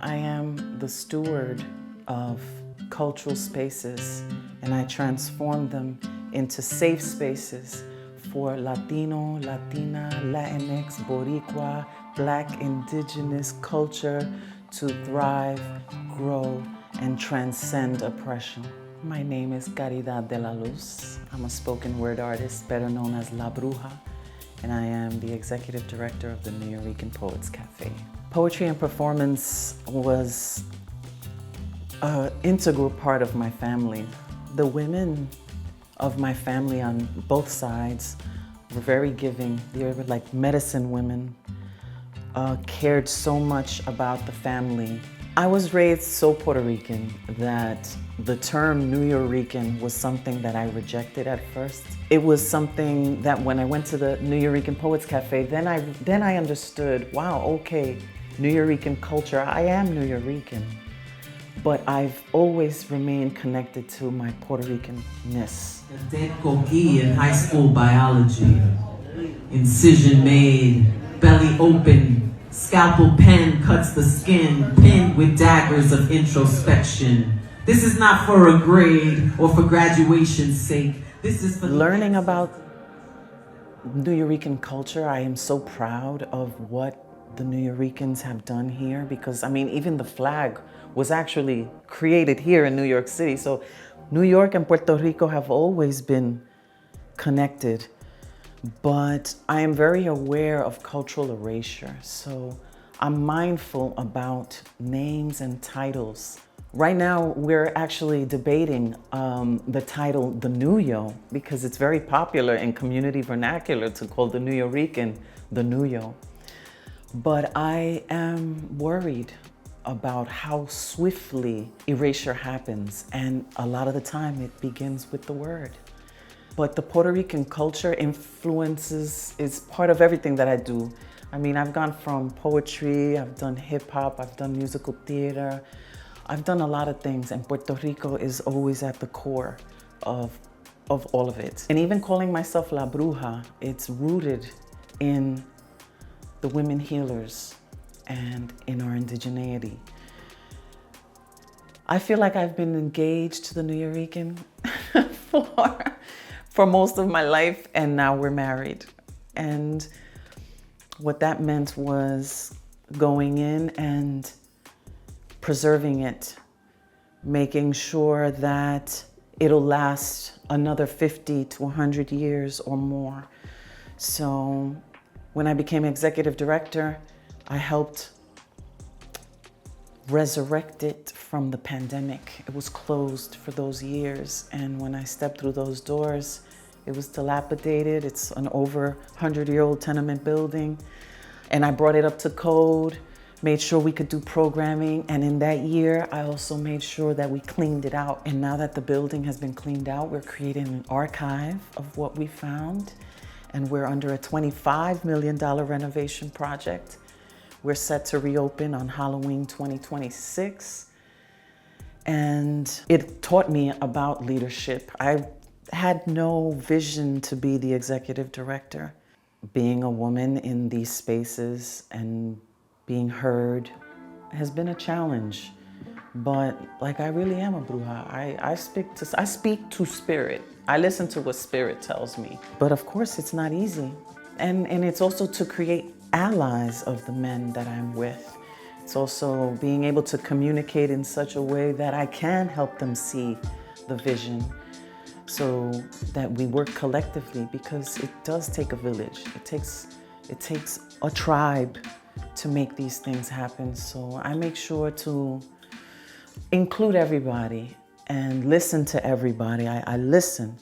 I am the steward of cultural spaces, and I transform them into safe spaces for Latino, Latina, Latinx, Boricua, Black, Indigenous culture to thrive, grow, and transcend oppression. My name is Caridad De La Luz. I'm a spoken word artist, better known as La Bruja, and I am the executive director of the Nuyorican Poets Cafe. Poetry and performance was an integral part of my family. The women of my family on both sides were very giving. They were like medicine women, cared so much about the family. I was raised so Puerto Rican that the term Nuyorican was something that I rejected at first. It was something that when I went to the Nuyorican Poets Cafe, then I understood, wow, okay, Nuyorican culture, I am Nuyorican. But I've always remained connected to my Puerto Rican-ness. Dead coquille in high school biology. Incision made, belly open, scalpel pen cuts the skin, pinned with daggers of introspection. This is not for a grade or for graduation's sake. This is for learning about Nuyorican culture. I am so proud of what the Nuyoricans have done here, because I mean, even the flag was actually created here in New York City. So New York and Puerto Rico have always been connected, but I am very aware of cultural erasure. So I'm mindful about names and titles. Right now, we're actually debating the title, the Nuyo, because it's very popular in community vernacular to call the Nuyorican the Nuyo. But I am worried about how swiftly erasure happens, and a lot of the time it begins with the word. But the Puerto Rican culture is part of everything that I do. I mean, I've gone from poetry, I've done hip hop, I've done musical theater, I've done a lot of things, and Puerto Rico is always at the core of all of it. And even calling myself La Bruja, it's rooted in the women healers and in our indigeneity. I feel like I've been engaged to the Nuyorican for most of my life, and now we're married. And what that meant was going in and preserving it, making sure that it'll last another 50 to 100 years or more. So when I became executive director, I helped resurrect it from the pandemic. It was closed for those years, and when I stepped through those doors, it was dilapidated. It's an over 100-year-old tenement building, and I brought it up to code, made sure we could do programming, and in that year, I also made sure that we cleaned it out. And now that the building has been cleaned out, we're creating an archive of what we found, and we're under a $25 million renovation project. We're set to reopen on Halloween 2026. And it taught me about leadership. I had no vision to be the executive director. Being a woman in these spaces and being heard has been a challenge. But like, I really am a bruja. I speak to spirit. I listen to what spirit tells me. But of course, it's not easy. And it's also to create allies of the men that I'm with. It's also being able to communicate in such a way that I can help them see the vision, so that we work collectively, because it does take a village. It takes a tribe to make these things happen. So I make sure to include everybody and listen to everybody. I listen,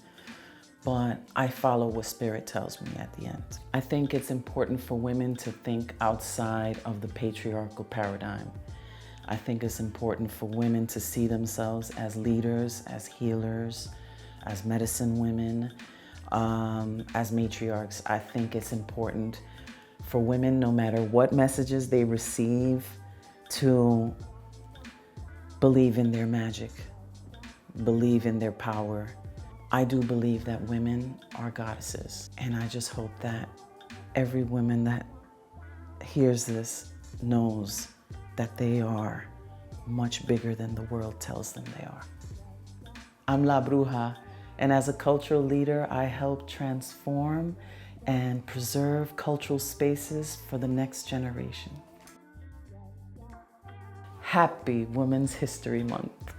but I follow what spirit tells me at the end. I think it's important for women to think outside of the patriarchal paradigm. I think it's important for women to see themselves as leaders, as healers, as medicine women, as matriarchs. I think it's important for women, no matter what messages they receive, to believe in their magic, believe in their power. I do believe that women are goddesses, and I just hope that every woman that hears this knows that they are much bigger than the world tells them they are. I'm La Bruja, and as a cultural leader, I help transform and preserve cultural spaces for the next generation. Happy Women's History Month.